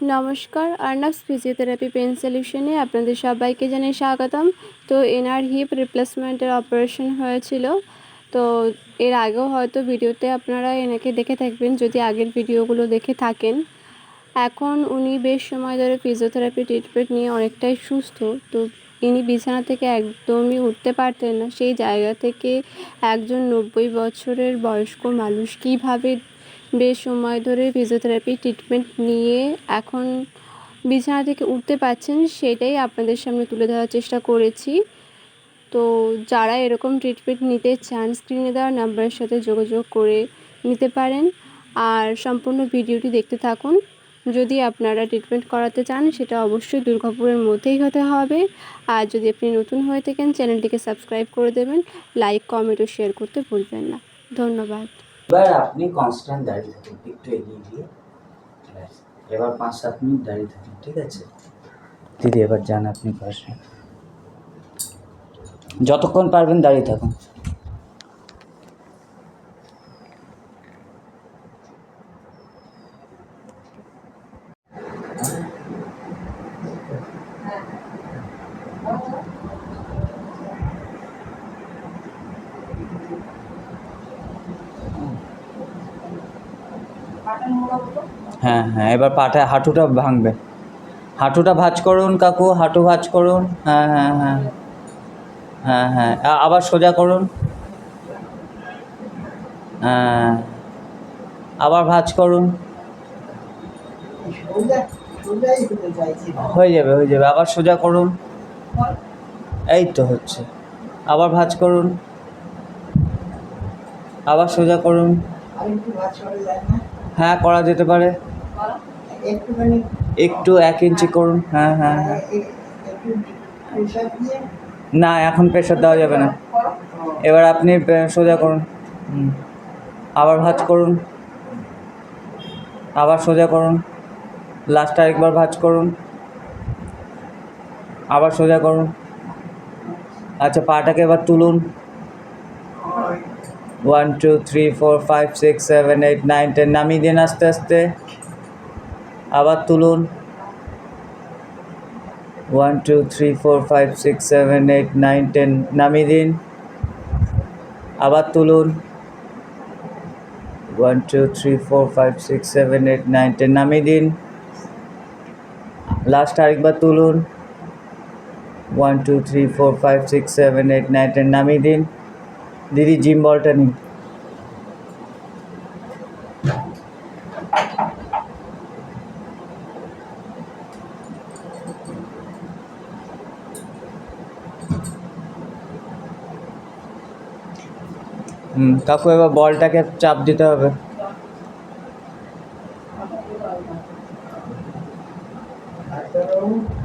নমস্কার, আর্নাবস physiotherapy pen সলিউশনে আপনাদের সবাইকে জানাই স্বাগতম। তো এনার হিপ রিপ্লেসমেন্টের অপারেশন হয়েছিল। তো এর আগেও হয়তো ভিডিওতে আপনারা এনাকে দেখে থাকবেন যদি আগের ভিডিওগুলো দেখে থাকেন। এখন উনি বেশ সময় ধরে ফিজিওথেরাপি ট্রিটমেন্ট নিয়ে অনেকটাই সুস্থ। তো ইনি বিছানা থেকে একদমই উঠতে পারতেন না। সেই জায়গা থেকে একজন 90 বছরের বয়স্ক মানুষ কীভাবে বেশ সময় ধরে ফিজিওথেরাপি ট্রিটমেন্ট নিয়ে এখন বিছানা থেকে উঠতে পারছেন, সেটাই আপনাদের সামনে তুলে ধরার চেষ্টা করেছি। তো যারা এরকম ট্রিটমেন্ট নিতে চান, স্ক্রিনে দেওয়া নাম্বারের সাথে যোগাযোগ করে নিতে পারেন। আর সম্পূর্ণ ভিডিওটি দেখতে থাকুন। যদি আপনারা ট্রিটমেন্ট করাতে চান সেটা অবশ্যই দুর্গাপুরের মধ্যেই হতে হবে। আর যদি আপনি নতুন হয়ে থাকেন চ্যানেলটিকে সাবস্ক্রাইব করে দেবেন, লাইক কমেন্ট ও শেয়ার করতে ভুলবেন না। ধন্যবাদ। এবার আপনি কনস্ট্যান্ট দাঁড়িয়ে থাকুন, একটু এগিয়ে দিয়ে এবার 5-7 মিনিট দাঁড়িয়ে থাকুন, ঠিক আছে দিদি? এবার যান আপনি পাশে, যতক্ষণ পারবেন দাঁড়িয়ে থাকুন। হ্যাঁ হ্যাঁ, এবার পাটা হাঁটুটা ভাঙবে, হাঁটুটা ভাঁজ করুন কাকু, হাঁটু ভাঁজ করুন। হ্যাঁ হ্যাঁ হ্যাঁ হ্যাঁ হ্যাঁ, আবার সোজা করুন। হ্যাঁ, আবার ভাঁজ করুন। হয়ে যাবে হয়ে যাবে, আবার সোজা করুন। এই তো হচ্ছে। আবার ভাঁজ করুন, আবার সোজা করুন। হ্যাঁ, করা যেতে পারে। একটু 1 ইঞ্চি করুন। হ্যাঁ হ্যাঁ হ্যাঁ, না এখন প্রেশার দেওয়া যাবে না। এবার আপনি সোজা করুন। আবার ভাঁজ করুন, আবার সোজা করুন। লাস্ট আরেকবার ভাঁজ করুন, আবার সোজা করুন। আচ্ছা, পাটাকে এবার তুলুন। 1 2 3 4 5 6 7 8 9 10, নামিয়ে দিন আস্তে আস্তে। আবার তুলুন। 1 2 3 4 5 6 7 8 9 10, নামিয়ে দিন। আবার তুলুন। 1 2 3 4 5 6 7 8 9 10, নামিয়ে দিন। লাস্ট আরেকবার তুলুন। 1 2 3 4 5 6 7 8 9 10, নামিয়ে দিন। দিদি জিম বলটা নিন। কাকু এবার বলটাকে চাপ দিতে হবে।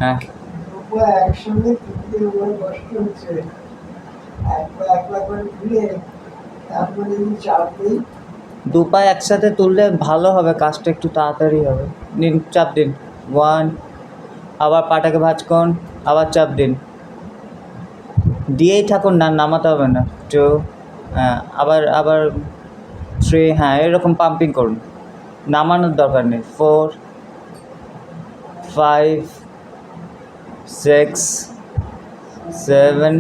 হ্যাঁ, দু পা একসাথে তুললে ভালো হবে, কাজটা একটু তাড়াতাড়ি হবে। নিন, চাপ দিন। 1, আবার পাটাকে ভাঁজ করুন, আবার চাপ দিন, দিয়েই থাকুন, না নামাতে হবে না। 2, হ্যাঁ, আবার আবার 3, হ্যাঁ এরকম পাম্পিং করুন, নামানোর দরকার নেই। 4 5 6 7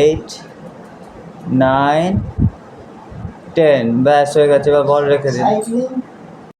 8 9 10, ব্যাস হয়ে গেছে। এবার বল রেখে দিন।